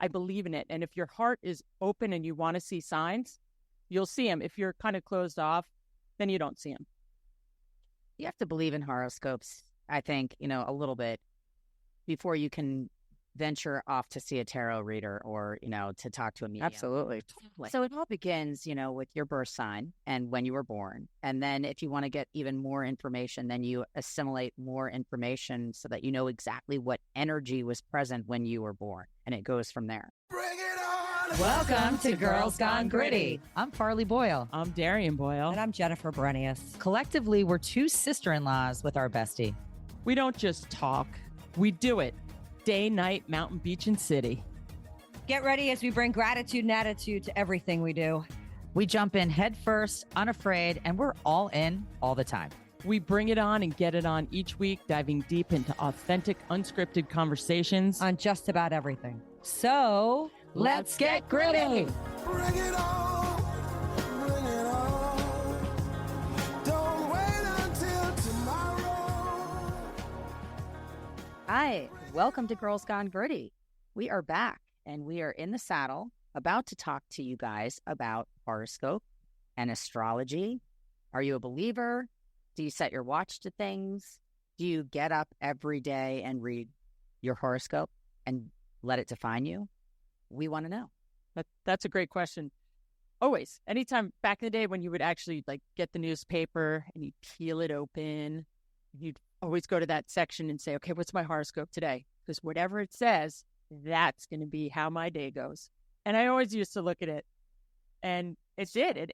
I believe in it. And if your heart is open and you want to see signs, you'll see them. If you're kind of closed off, then you don't see them. You have to believe in horoscopes, I think, a little bit before you can venture off to see a tarot reader or, to talk to a medium. Absolutely. So it all begins, with your birth sign and when you were born. And then if you want to get even more information, then you assimilate more information so that you know exactly what energy was present when you were born. And it goes from there. Bring it on! Welcome to Girls Gone Gritty. I'm Farley Boyle. I'm Darian Boyle. And I'm Jennifer Berenius. Collectively, we're two sister-in-laws with our bestie. We don't just talk, we do it. Day, night, mountain, beach, and city. Get ready as we bring gratitude and attitude to everything we do. We jump in head first, unafraid, and we're all in all the time. We bring it on and get it on each week, diving deep into authentic, unscripted conversations On just about everything. So, Let's get gritty. Bring it on! Bring it on! Don't wait until tomorrow! Hi, welcome to Girls Gone Gritty. We are back and we are in the saddle about to talk to you guys about horoscope and astrology. Are you a believer? Do you set your watch to things? Do you get up every day and read your horoscope and let it define you? We want to know. That's a great question. Always. Anytime back in the day when you would actually get the newspaper and you'd peel it open, you'd always go to that section and say, okay, what's my horoscope today? Because whatever it says, that's going to be how my day goes. And I always used to look at it, and it did.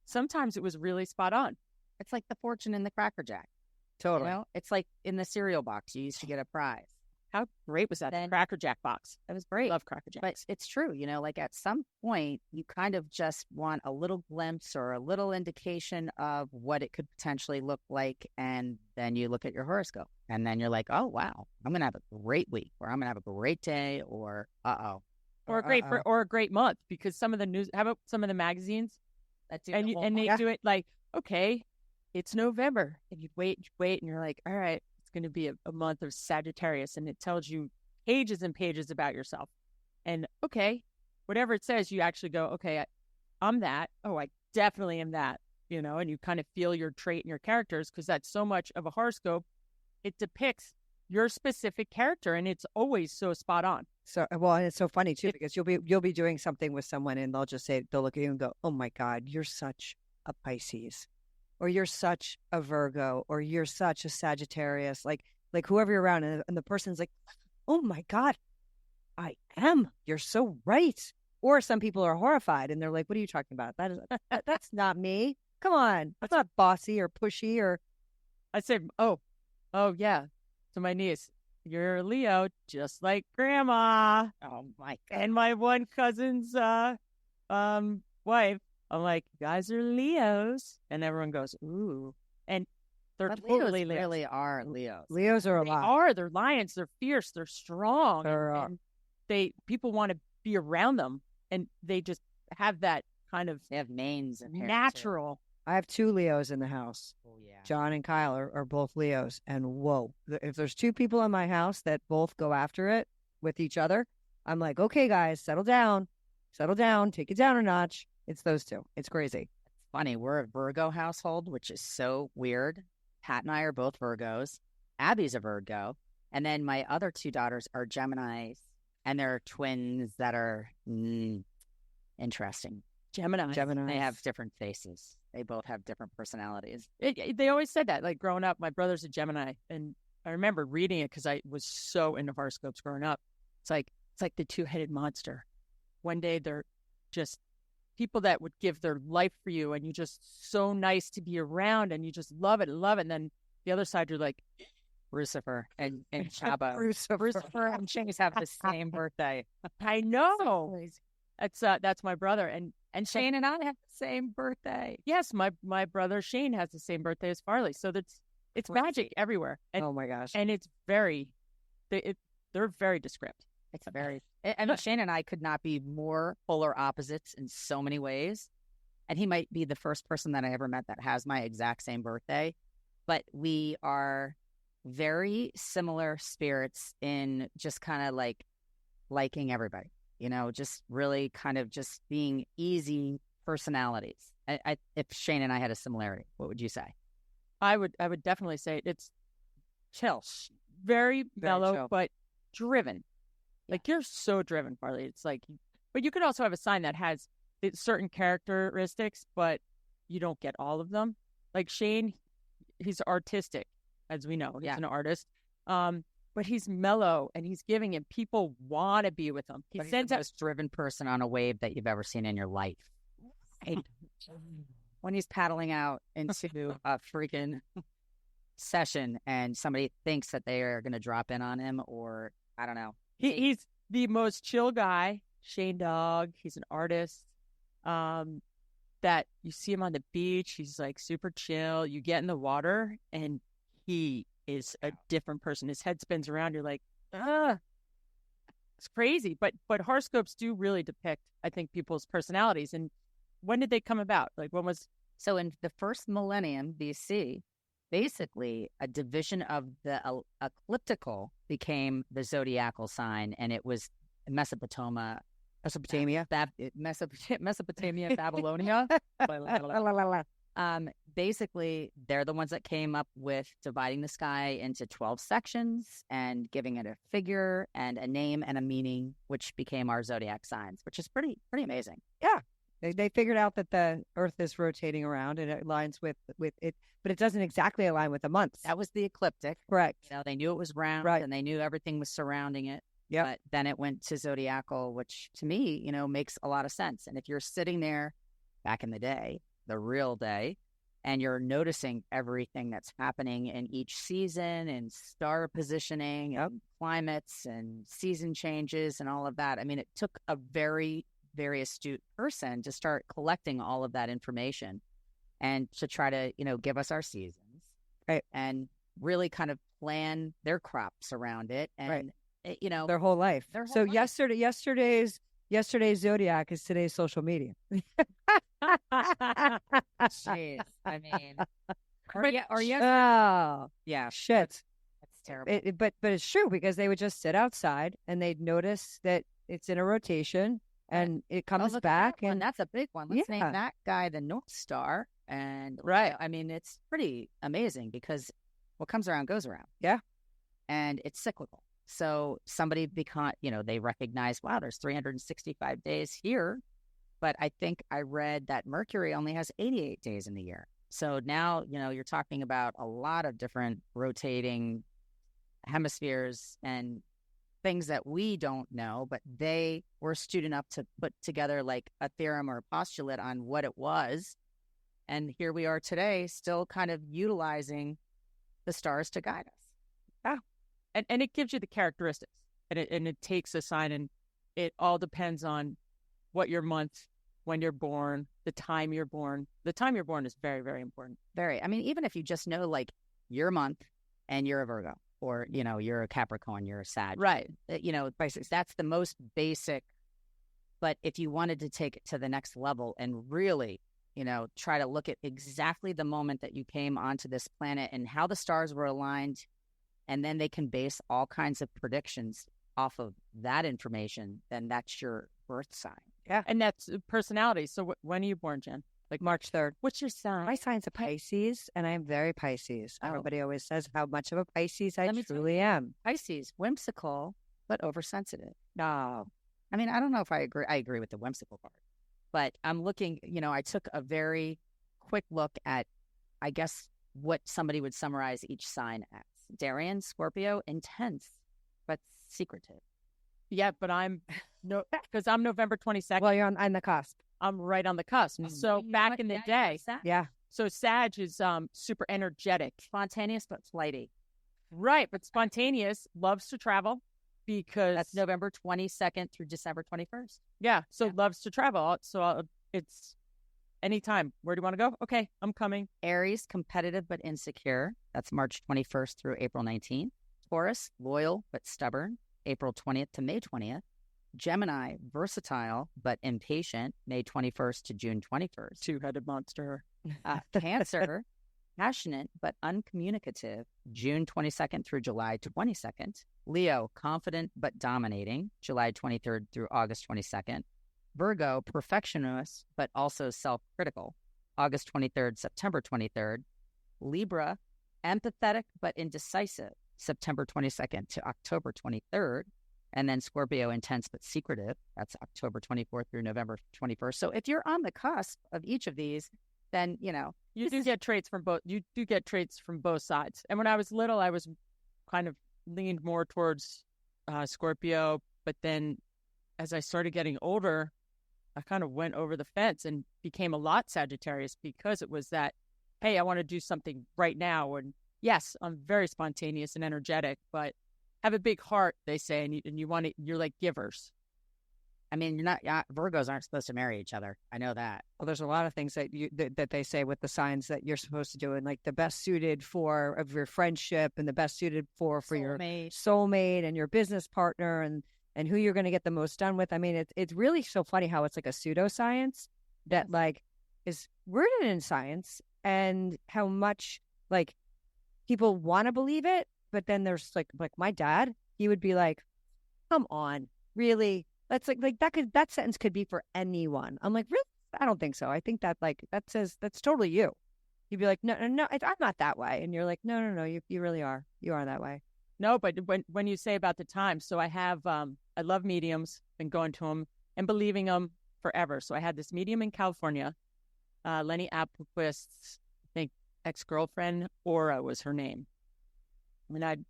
Sometimes it was really spot on. It's like the fortune in the Cracker Jack. Totally. It's like in the cereal box, you used to get a prize. How great was that? Then- The Cracker Jack box. That was great. Love Cracker Jacks. But it's true, at some point, you kind of just want a little glimpse or a little indication of what it could potentially look like. And then you look at your horoscope and then you're like, oh, wow, I'm going to have a great week, or I'm going to have a great day, or or a great month, because some of the news, how about some of the magazines? That's And they do it like, okay, it's November. And you'd wait, and you're like, all right, it's going to be a month of Sagittarius. And it tells you pages and pages about yourself. And okay, whatever it says, you actually go, okay, I'm that. Oh, I definitely am that, and you kind of feel your trait and your characters, because that's so much of a horoscope. It depicts your specific character, and it's always so spot on. So, and it's so funny too, because you'll be doing something with someone and they'll look at you and go, oh my God, you're such a Pisces, or you're such a Virgo, or you're such a Sagittarius, like whoever you're around. And the person's like, oh my God, I am. You're so right. Or some people are horrified and they're like, what are you talking about? That's not me. Come on. That's not bossy or pushy or. I say, oh yeah, to my niece, you're a Leo, just like Grandma. Oh my God. And my one cousin's wife. I'm like, you guys are Leos. And everyone goes, ooh. And they're But totally Leos Leos. really are Leos. Leos are a lot. They're lions, they're fierce, they're strong. And people want to be around them, and they just have that kind of They have manes and hair, natural. I have two Leos in the house. too. Oh, yeah. John and Kyle are both Leos. And whoa, if there's two people in my house that both go after it with each other, I'm like, okay, guys, settle down, take it down a notch. It's those two. It's crazy. It's funny. We're a Virgo household, which is so weird. Pat and I are both Virgos. Abby's a Virgo. And then my other two daughters are Geminis. And they're twins that are interesting. Gemini. They have different faces. They both have different personalities. They always said that. Like growing up, my brother's a Gemini, and I remember reading it because I was so into horoscopes growing up. It's like the two-headed monster. One day they're just people that would give their life for you, and you're just so nice to be around, and you just love it. And then the other side, you're like Lucifer and Chaba. Lucifer and Chase have the same birthday. I know. That's my brother, and Shane and I have the same birthday. yes, my brother Shane has the same birthday as Farley. So it's magic everywhere. And, Oh my gosh. and it's they're very descriptive. It's very. I mean, Shane and I could not be more polar opposites in so many ways. And he might be the first person that I ever met that has my exact same birthday. But we are very similar spirits in just kind of like liking everybody. just really kind of just being easy personalities. If Shane and I had a similarity, what would you say? I would definitely say it's chill, very mellow, chill. but driven. Like you're so driven, Farley. It's like, but you could also have a sign that has certain characteristics, but you don't get all of them. Like Shane, he's artistic, as we know. He's an artist. But he's mellow and he's giving, and people want to be with him. He He's sends the out most driven person on a wave that you've ever seen in your life. Right? When he's paddling out into a freaking session and somebody thinks that they are going to drop in on him, or I don't know. he's the most chill guy. Shane Dog. He's an artist. That you see him on the beach. He's like super chill. You get in the water and he is a different person. His head spins around. You're like, it's crazy. But horoscopes do really depict, I think, people's personalities. And when did they come about? Like when was? So in the first millennium BC, basically a division of the ecliptical became the zodiacal sign, and it was Mesopotamia, Babylonia. Basically, they're the ones that came up with dividing the sky into 12 sections and giving it a figure and a name and a meaning, which became our zodiac signs, which is pretty amazing. Yeah. They figured out that the Earth is rotating around and it aligns with it, but it doesn't exactly align with the months. That was the ecliptic. Correct. They knew it was round, Right. and they knew everything was surrounding it. Yeah. But then it went to zodiacal, which to me, makes a lot of sense. And if you're sitting there back in the day, the real day, and you're noticing everything that's happening in each season and star positioning and climates and season changes and all of that. I mean, it took a very, very astute person to start collecting all of that information and to try to, give us our seasons. Right. And really kind of plan their crops around it. And, their whole life. Their whole So life. yesterday's zodiac is today's social media. Jeez. I mean, Oh, yeah, shit. that's terrible. But it's true, because they would just sit outside and they'd notice that it's in a rotation and it comes Look at back. that one. And That's a big one. Let's Yeah. name that guy the North Star. And I mean, it's pretty amazing because what comes around goes around. Yeah. And it's cyclical. So somebody they recognize, wow, there's 365 days here. But I think I read that Mercury only has 88 days in the year. So now, you're talking about a lot of different rotating hemispheres and things that we don't know, but they were astute enough to put together like a theorem or a postulate on what it was. And here we are today, still kind of utilizing the stars to guide us. And it gives you the characteristics, and it takes a sign, and it all depends on what your month, when you're born, the time you're born. The time you're born is very, very important. Very. I mean, even if you just know like your month and you're a Virgo, or you're a Capricorn, you're a Sag, Right. That's the most basic. But if you wanted to take it to the next level and really, try to look at exactly the moment that you came onto this planet and how the stars were aligned, and then they can base all kinds of predictions off of that information, then that's your birth sign. Yeah. And that's personality. So when are you born, Jen? like March 3rd. What's your sign? My sign's a Pisces, and I'm very Pisces. Oh. Everybody always says how much of a Pisces I Let me tell truly am. Pisces, whimsical, but oversensitive. No. I mean, I don't know if I agree. I agree with the whimsical part, but I'm looking, I took a very quick look at, I guess, what somebody would summarize each sign as. Darian, Scorpio, intense, but secretive. Yeah, but because I'm November 22nd. Well, you're on the cusp. I'm right on the cusp. So back in the day, Yeah. so Sag is super energetic. Spontaneous, but flighty. Right, but spontaneous, loves to travel because That's November 22nd through December 21st. Yeah, so loves to travel. So it's anytime. Where do you want to go? Okay, I'm coming. Aries, competitive but insecure. That's March 21st through April 19th. Taurus, loyal but stubborn. April 20th to May 20th. Gemini, versatile but impatient. May 21st to June 21st. Two-headed monster. Cancer, passionate but uncommunicative, June 22nd through July 22nd. Leo, confident but dominating, July 23rd through August 22nd. Virgo, perfectionist but also self-critical, August 23rd, September 23rd. Libra, empathetic but indecisive, September 22nd to October 23rd. And then Scorpio, intense but secretive, that's October 24th through November 21st. So if you're on the cusp of each of these, then, you do get traits from both. You do get traits from both sides. And when I was little, I was kind of leaned more towards Scorpio. But then as I started getting older, I kind of went over the fence and became a lot Sagittarius, because it was that, hey, I want to do something right now. And yes, I'm very spontaneous and energetic, but have a big heart, they say, and you want it. You're like givers. I mean, Virgos aren't supposed to marry each other. I know that. Well, there's a lot of things that they say with the signs that you're supposed to do, and like the best suited for of your friendship, and the best suited for your soulmate and your business partner, and who you're going to get the most done with. I mean, it's really so funny how it's like a pseudoscience that like is rooted in science, and how much like people want to believe it, but then there's like my dad, he would be like, "Come on, really." That's like that sentence could be for anyone. I'm like, really? I don't think so. I think that that's totally you. You'd be like, no, I'm not that way. And you're like, no, you really are. You are that way. No, but when you say about the time, so I have, I love mediums, been going to them and believing them forever. So I had this medium in California, Lenny Applequist's, I think, ex-girlfriend, Aura was her name. And I'd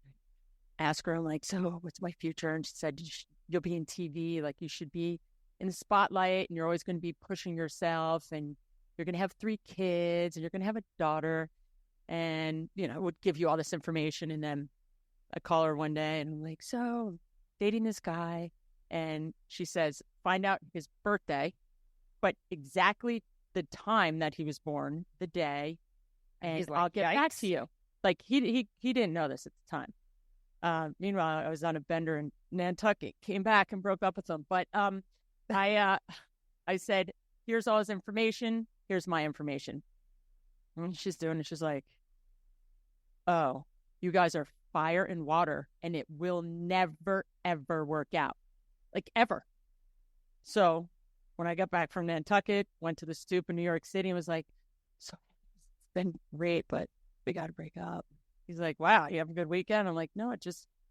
ask her, I'm like, so what's my future? And she said, you'll be in TV, like you should be in the spotlight, and you're always going to be pushing yourself, and you're going to have 3 kids, and you're going to have a daughter, and, would give you all this information. And then I call her one day, and I'm like, so dating this guy. And she says, find out his birthday, but exactly the time that he was born, the day, and I'll get back to you. Like he didn't know this at the time. Meanwhile, I was on a bender in Nantucket, came back and broke up with him. But I said, here's all his information. Here's my information. And she's doing it. She's like, oh, you guys are fire and water, and it will never, ever work out. Like, ever. So when I got back from Nantucket, went to the stoop in New York City and was like, so it's been great, but we got to break up. He's like, wow, you have a good weekend? I'm like, no,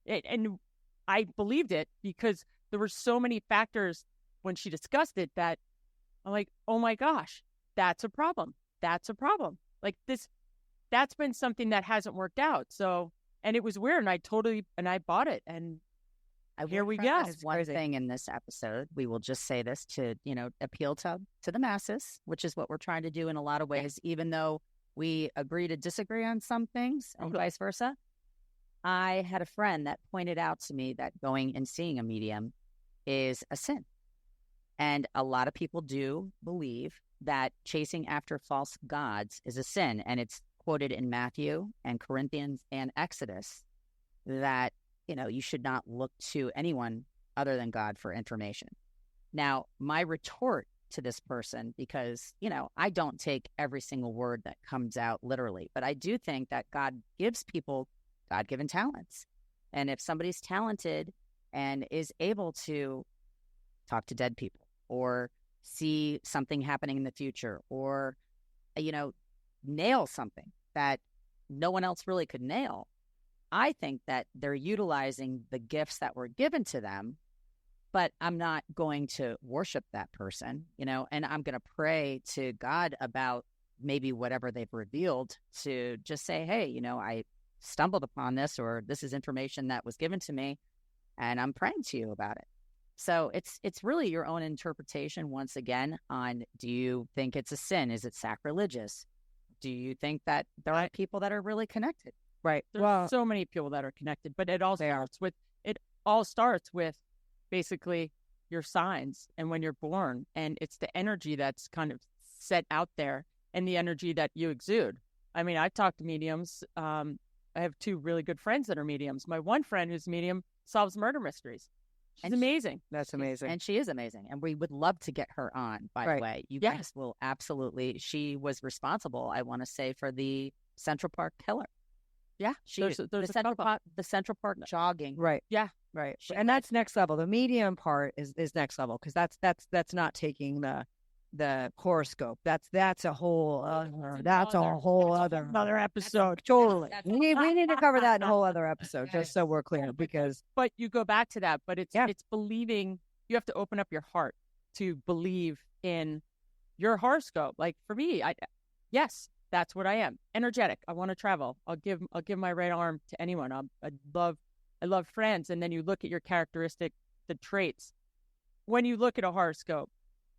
and I believed it because there were so many factors when she discussed it that I'm like, oh my gosh, that's a problem. That's a problem. Like that's been something that hasn't worked out. So, and it was weird, and I bought it, and here we go. One thing in this episode, we will just say this to, appeal to the masses, which is what we're trying to do in a lot of ways, even though we agree to disagree on some things and vice versa. I had a friend that pointed out to me that going and seeing a medium is a sin. And a lot of people do believe that chasing after false gods is a sin. And it's quoted in Matthew and Corinthians and Exodus that, you should not look to anyone other than God for information. Now, my retort to this person, because, I don't take every single word that comes out literally, but I do think that God gives people God-given talents. And if somebody's talented and is able to talk to dead people or see something happening in the future or, nail something that no one else really could nail, I think that they're utilizing the gifts that were given to them. But I'm not going to worship that person, and I'm going to pray to God about maybe whatever they've revealed, to just say, hey, I stumbled upon this, or this is information that was given to me, and I'm praying to you about it. So it's really your own interpretation, once again, on, do you think it's a sin? Is it sacrilegious? Do you think that there are people that are really connected? Right. There's so many people that are connected, but it all starts with basically your signs and when you're born, and it's the energy that's kind of set out there and the energy that you exude. I mean, I've talked to mediums. I have 2 really good friends that are mediums. My one friend who's medium solves murder mysteries. She's amazing. That's amazing. And she is amazing. And we would love to get her on, by the way. You guys will absolutely. She was responsible, I want to say, for the Central Park killer. Yeah, there's the a Central couple. Park, the Central Park jogging. Right. Yeah. Right. She And that's next level. The medium part is next level because that's not taking the horoscope. That's a whole other, Another episode. totally. We need to cover that in a whole other episode, just so we're clear, because But you go back to that, but Yeah. it's believing. You have to open up your heart to believe in your horoscope. Like for me, yes, that's what I am. Energetic. I want to travel. I'll give my right arm to anyone. I love friends. And then you look at your characteristic, the traits. When you look at a horoscope,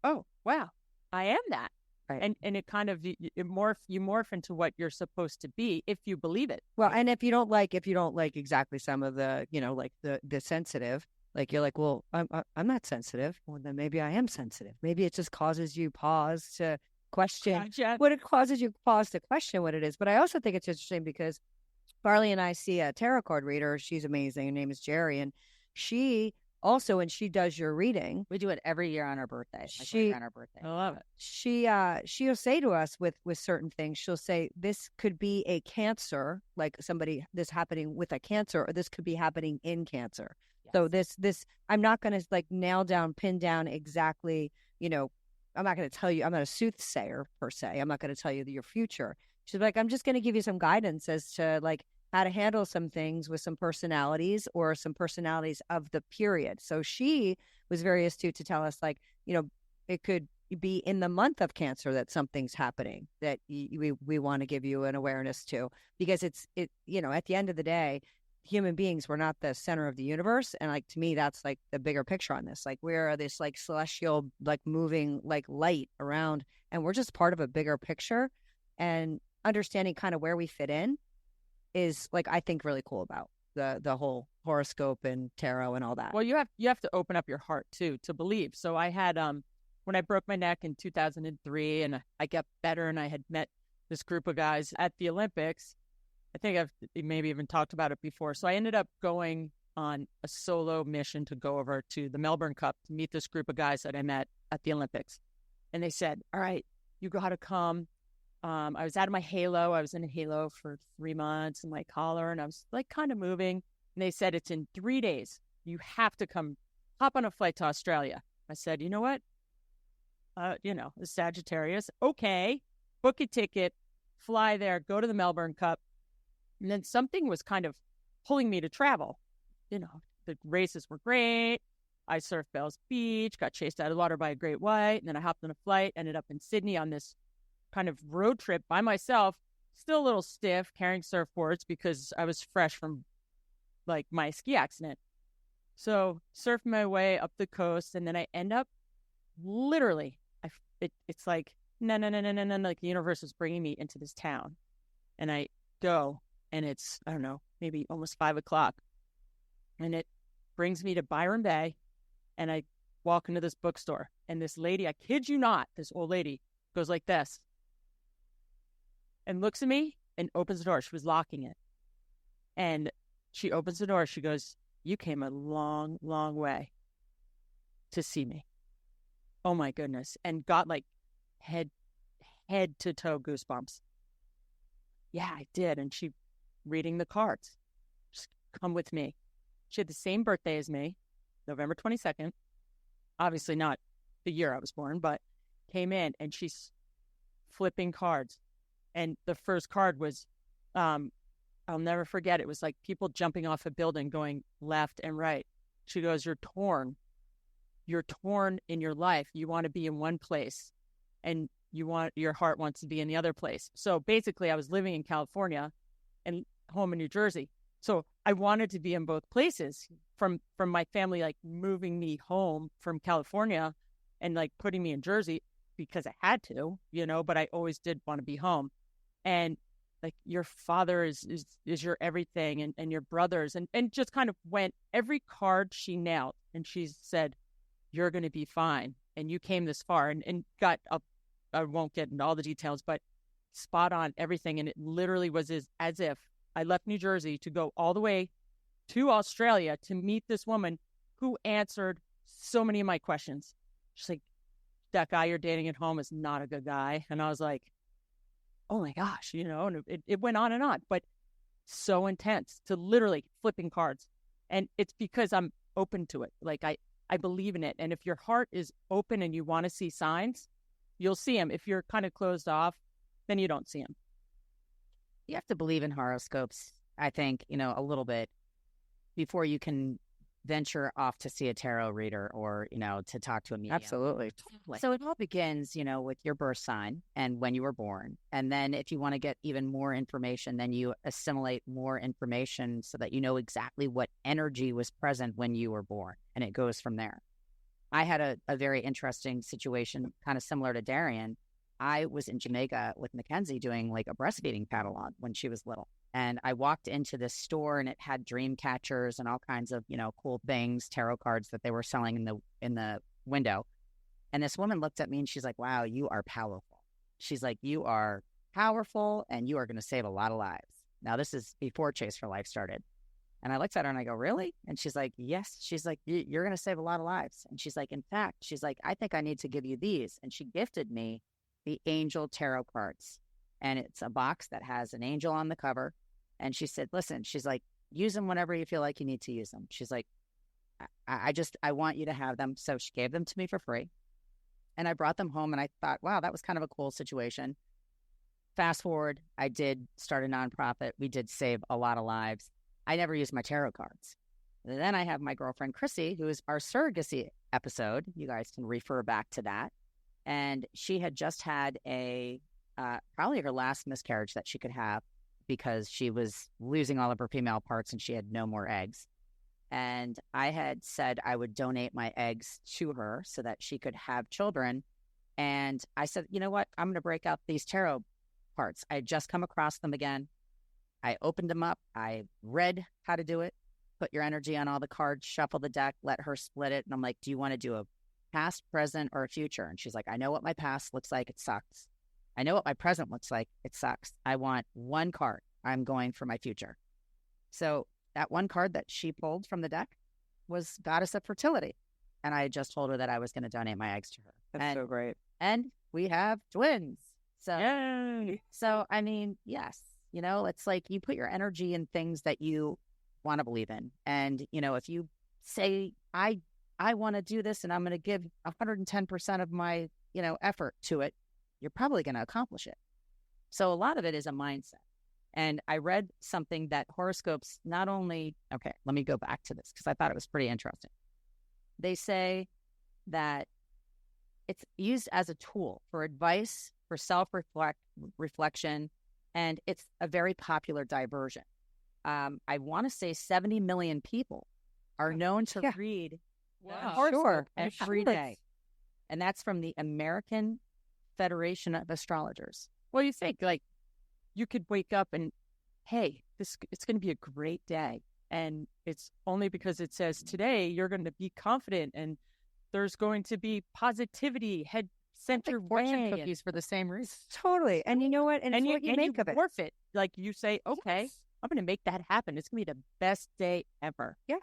oh wow, I am that. Right. And it kind of you morph into what you're supposed to be if you believe it. well, and if you don't like exactly some of the, like the sensitive, like you're like, well, I'm not sensitive. Well, then maybe I am sensitive. Maybe it just causes you pause to question Gotcha. what it causes you pause to question what it is. But I also think it's interesting because Farley and I see a tarot card reader. She's amazing. Her name is Darian. She also, when she does your reading, We do it every year on our birthday. My She- on our birthday. I love it. she'll say to us with certain things, she'll say, this could be a cancer, like this happening with a cancer, or this could be happening in cancer. So this I'm not going to like pin down exactly, I'm not going to tell you, I'm not a soothsayer per se. I'm not going to tell you your future. She's like, I'm just going to give you some guidance as to like how to handle some things with some personalities or some personalities of the period. So she was very astute to tell us like, it could be in the month of Cancer that something's happening that we want to give you an awareness to, because at the end of the day, human beings, we're not the center of the universe. And like, to me, that's like the bigger picture on this. Like we're this like celestial, like moving like light around, and we're just part of a bigger picture, and understanding kind of where we fit in is like, I think really cool about the whole horoscope and tarot and all that. Well, you have to open up your heart too to believe. So I had when I broke my neck in 2003 and I got better, and I had met this group of guys at the Olympics. I think I've maybe even talked about it before. So I ended up going on a solo mission to go over to the Melbourne Cup to meet this group of guys that I met at the Olympics. And they said, all right, you got to come. I was out of my halo. I was in a halo for 3 months in my collar, and I was like kind of moving. And they said, it's in 3 days. You have to come, hop on a flight to Australia. I said, you know what? The Sagittarius. Okay, book a ticket, fly there, go to the Melbourne Cup. And then something was kind of pulling me to travel. The races were great. I surfed Bells Beach, got chased out of the water by a great white. And then I hopped on a flight, ended up in Sydney on this kind of road trip by myself, still a little stiff, carrying surfboards because I was fresh from like my ski accident. So surfed my way up the coast, and then I end up literally, it's like, no, like the universe is bringing me into this town. And I go, and it's, I don't know, maybe almost 5:00. And it brings me to Byron Bay, and I walk into this bookstore, and this lady, I kid you not, this old lady goes like this and looks at me and opens the door. She was locking it. And she opens the door. She goes, you came a long, long way to see me. Oh my goodness. And got like head to toe goosebumps. Yeah, I did. And she reading the cards. Just come with me. She had the same birthday as me, November 22nd. Obviously not the year I was born, but came in and she's flipping cards. And the first card was, I'll never forget, it was like people jumping off a building going left and right. She goes, you're torn. You're torn in your life. You want to be in one place, and your heart wants to be in the other place. So basically I was living in California and home in New Jersey. So I wanted to be in both places, from my family, like moving me home from California and like putting me in Jersey because I had to, but I always did want to be home. And like, your father is your everything, and your brothers, and just kind of went every card she nailed. And she said, you're going to be fine. And you came this far, and got up. I won't get into all the details, but spot on everything. And it literally was as if I left New Jersey to go all the way to Australia to meet this woman who answered so many of my questions. She's like, that guy you're dating at home is not a good guy. And I was like, oh my gosh, and it went on, but so intense to literally flipping cards. And it's because I'm open to it. Like I believe in it. And if your heart is open and you want to see signs, you'll see them. If you're kind of closed off, then you don't see them. You have to believe in horoscopes, I think, a little bit before you can venture off to see a tarot reader or, to talk to a medium. Absolutely. So it all begins, with your birth sign and when you were born. And then if you want to get even more information, then you assimilate more information so that you know exactly what energy was present when you were born. And it goes from there. I had a very interesting situation, kind of similar to Darian. I was in Jamaica with Mackenzie doing like a breastfeeding catalog when she was little. And I walked into this store and it had dream catchers and all kinds of, cool things, tarot cards that they were selling in the window. And this woman looked at me and she's like, wow, you are powerful. She's like, you are powerful and you are going to save a lot of lives. Now, this is before Chase for Life started. And I looked at her and I go, really? And she's like, yes. She's like, you're going to save a lot of lives. And she's like, in fact, she's like, I think I need to give you these. And she gifted me the Angel Tarot cards. And it's a box that has an angel on the cover. And she said, listen, she's like, use them whenever you feel like you need to use them. She's like, I want you to have them. So she gave them to me for free. And I brought them home and I thought, wow, that was kind of a cool situation. Fast forward, I did start a nonprofit. We did save a lot of lives. I never used my tarot cards. And then I have my girlfriend, Chrissy, who is our surrogacy episode. You guys can refer back to that. And she had just had probably her last miscarriage that she could have because she was losing all of her female parts and she had no more eggs. And I had said I would donate my eggs to her so that she could have children. And I said, you know what? I'm going to break out these tarot cards. I had just come across them again. I opened them up. I read how to do it. Put your energy on all the cards, shuffle the deck, let her split it. And I'm like, do you want to do a past, present, or a future? And she's like, I know what my past looks like. It sucks. I know what my present looks like. It sucks. I want one card. I'm going for my future. So that one card that she pulled from the deck was Goddess of Fertility. And I just told her that I was going to donate my eggs to her. That's so great. And we have twins. So, Yay. So I mean, yes, it's like you put your energy in things that you want to believe in. And, if you say, I want to do this and I'm going to give 110% of my, effort to it, you're probably going to accomplish it. So a lot of it is a mindset. And I read something that horoscopes not only, okay, let me go back to this because I thought it was pretty interesting. They say that it's used as a tool for advice, for self-reflection, and it's a very popular diversion. I want to say 70 million people are known to read horoscope every day. And that's from the American Federation of Astrologers. Well, you think like you could wake up and, hey, it's going to be a great day. And it's only because it says today you're going to be confident and there's going to be positivity, head center fortune cookies for the same reason. Totally. And you know what? And it's what you make of it. Morph it. Like you say, okay, I'm going to make that happen. It's going to be the best day ever. Yeah.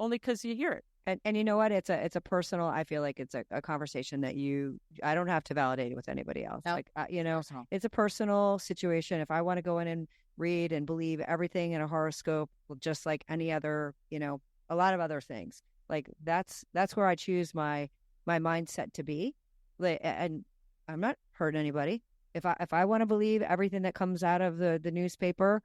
Only because you hear it. And you know what? It's a personal, I feel like it's a conversation that I don't have to validate it with anybody else. No. Like, it's a personal situation. If I want to go in and read and believe everything in a horoscope, just like any other, a lot of other things, like that's where I choose my mindset to be. And I'm not hurting anybody. If I want to believe everything that comes out of the newspaper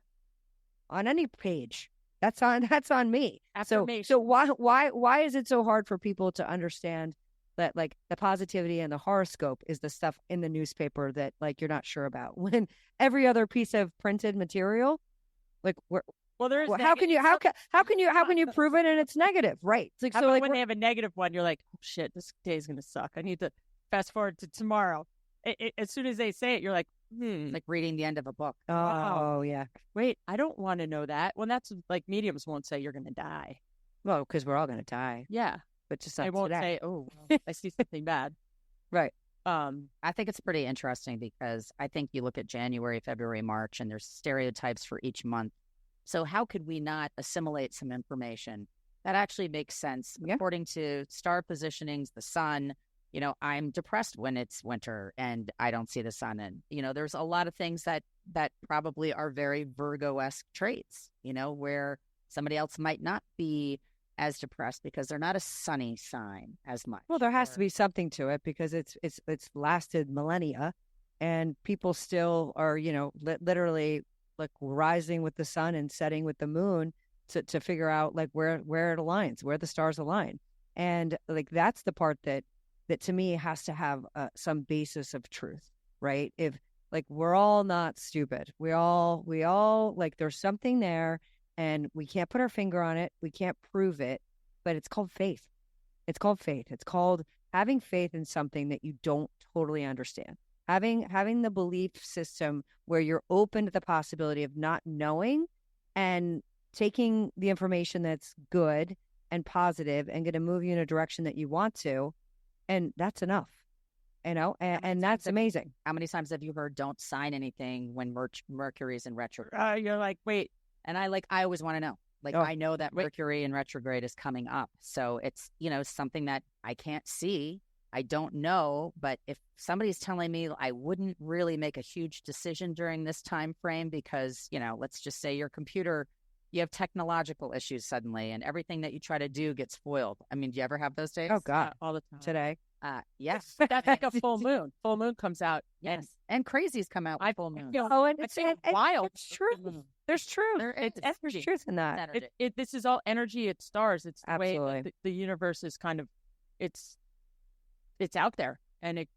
on any page, that's on me. So why is it so hard for people to understand that like the positivity and the horoscope is the stuff in the newspaper that like you're not sure about when every other piece of printed material, like how can you prove it and it's negative, right? It's like, so like when they have a negative one, you're like, oh shit, this day's gonna suck. I need to fast forward to tomorrow. As soon as they say it, you're like, like reading the end of a book. Oh, wow. Yeah. Wait, I don't want to know that. Well, that's like mediums won't say you're going to die. Well, because we're all going to die. Yeah. But just they won't say, oh, I see something bad. Right. I think it's pretty interesting because I think you look at January, February, March, and there's stereotypes for each month. So how could we not assimilate some information that actually makes sense according to star positionings, the sun, I'm depressed when it's winter and I don't see the sun. And, there's a lot of things that probably are very Virgo-esque traits, where somebody else might not be as depressed because they're not a sunny sign as much. Well, there has to be something to it because it's lasted millennia, and people still are, literally like rising with the sun and setting with the moon to figure out like where it aligns, where the stars align, and like that's the part that to me has to have some basis of truth, right? If like we're all not stupid, we all like there's something there. And we can't put our finger on it. We can't prove it, but it's called faith. It's called faith. It's called having faith in something that you don't totally understand. Having the belief system where you're open to the possibility of not knowing and taking the information that's good and positive and going to move you in a direction that you want to. And that's enough, and that's amazing. How many times have you heard don't sign anything when Mercury's in retrograde? You're like, wait. And I always want to know. I know that Mercury in retrograde is coming up. So it's, something that I can't see. I don't know. But if somebody's telling me I wouldn't really make a huge decision during this time frame because, let's just say your computer, you have technological issues suddenly and everything that you try to do gets foiled. I mean, do you ever have those days? Oh, God. All the time. Today. Yes. That's like a full moon. Full moon comes out. Yes. And crazies come out with full moon. And it's wild. It's true. There's truth. There's truth in that. This is all energy. It's stars. It's the Absolutely. way the universe is kind of, it's out there and it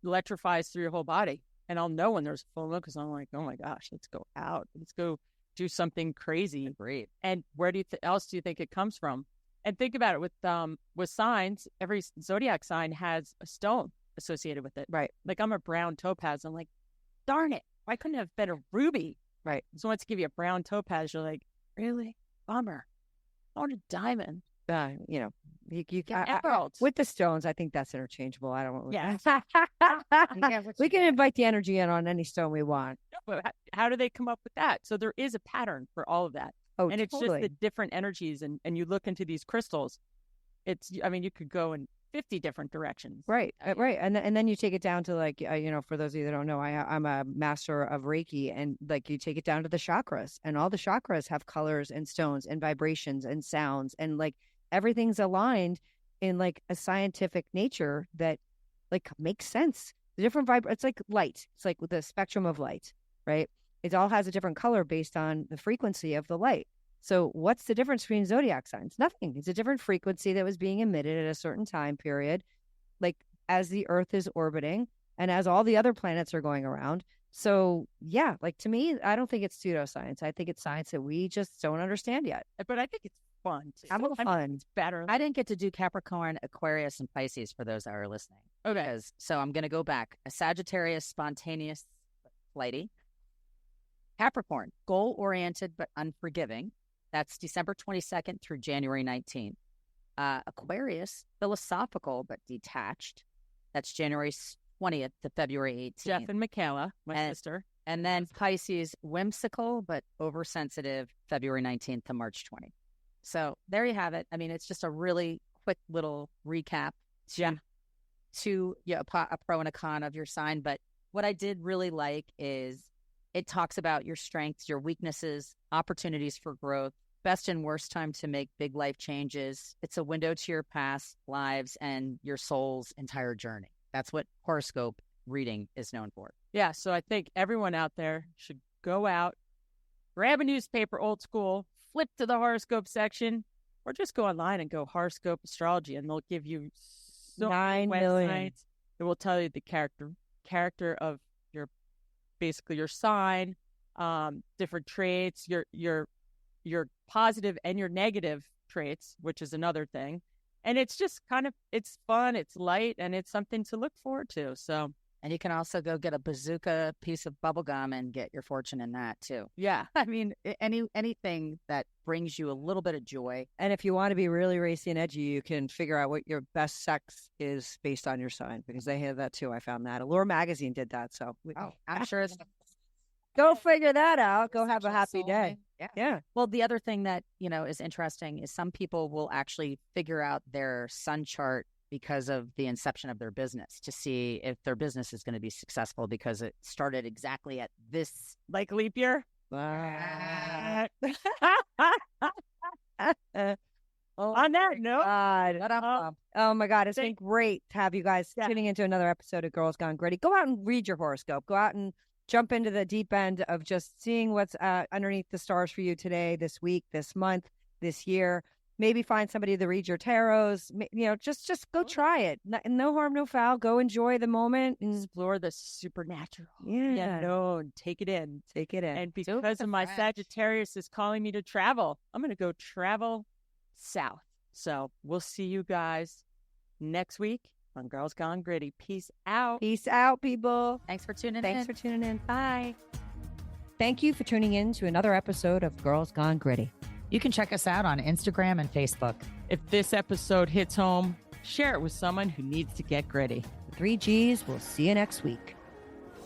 electrifies through your whole body. And I'll know when there's a full moon because I'm like, oh my gosh, let's go out. Let's go do something crazy. Agreed. And where else do you think it comes from? And think about it with signs. Every zodiac sign has a stone associated with it. Right. Like I'm a brown topaz. I'm like, darn it, why couldn't it have been a ruby? Right. So once I give you a brown topaz, you're like, really? Bummer. I want a diamond. You emerald. With the stones, I think that's interchangeable. I don't want. Yeah. We can invite the energy in on any stone we want. But how do they come up with that? So there is a pattern for all of that. Oh, and it's totally. just the different energies. And you look into these crystals, you could go in 50 different directions. Right. Right. And then you take it down to like, for those of you that don't know, I'm a master of Reiki, and like you take it down to the chakras, and all the chakras have colors and stones and vibrations and sounds, and like everything's aligned in like a scientific nature that like makes sense. The different it's like light. It's like with the spectrum of light, right? It all has a different color based on the frequency of the light. So what's the difference between zodiac signs? Nothing. It's a different frequency that was being emitted at a certain time period, like as the Earth is orbiting and as all the other planets are going around. So yeah, like to me, I don't think it's pseudoscience. I think it's science that we just don't understand yet. But I think it's fun. Have a fun. It's better. I didn't get to do Capricorn, Aquarius, and Pisces for those that are listening. Okay. So I'm going to go back. A Sagittarius, spontaneous, flighty. Capricorn, goal-oriented but unforgiving. That's December 22nd through January 19th. Aquarius, philosophical but detached. That's January 20th to February 18th. Jeff and Michaela, my sister. And then Pisces, whimsical but oversensitive, February 19th to March 20th. So there you have it. I mean, it's just a really quick little recap to a pro and a con of your sign. But what I did really like is it talks about your strengths, your weaknesses, opportunities for growth, best and worst time to make big life changes. It's a window to your past lives and your soul's entire journey. That's what horoscope reading is known for. Yeah, so I think everyone out there should go out, grab a newspaper, old school, flip to the horoscope section, or just go online and go horoscope astrology, and they'll give you so 9 many million. websites. It will tell you the character of your sign, different traits, your positive and your negative traits, which is another thing. And it's just it's fun, it's light, and it's something to look forward to. So, and you can also go get a bazooka piece of bubble gum and get your fortune in that too. yeah. I mean, anything that brings you a little bit of joy. And if you want to be really racy and edgy, you can figure out what your best sex is based on your sign, because they have that too. I found that. Allure magazine did that. So I'm sure it's go figure that out. Go have a happy day. Yeah. Well, the other thing that, is interesting is some people will actually figure out their sun chart because of the inception of their business to see if their business is going to be successful because it started exactly at this. Like leap year. On that note, oh my God, it's been great to have you guys tuning into another episode of Girls Gone Gritty. Go out and read your horoscope. Go out and jump into the deep end of just seeing what's underneath the stars for you today, this week, this month, this year. Maybe find somebody to read your tarots. Just go try it. No harm, no foul. Go enjoy the moment and explore the supernatural. Yeah. Take it in. Take it in. And because of my Sagittarius is calling me to travel, I'm going to go travel south. So we'll see you guys next week on Girls Gone Gritty. Peace out. Peace out, people. Thanks for tuning in. Thanks for tuning in. Bye. Thank you for tuning in to another episode of Girls Gone Gritty. You can check us out on Instagram and Facebook. If this episode hits home, share it with someone who needs to get gritty. The 3 Gs. We'll see you next week.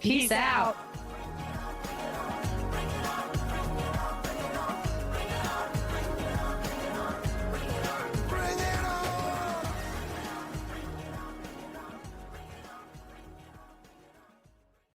Peace out.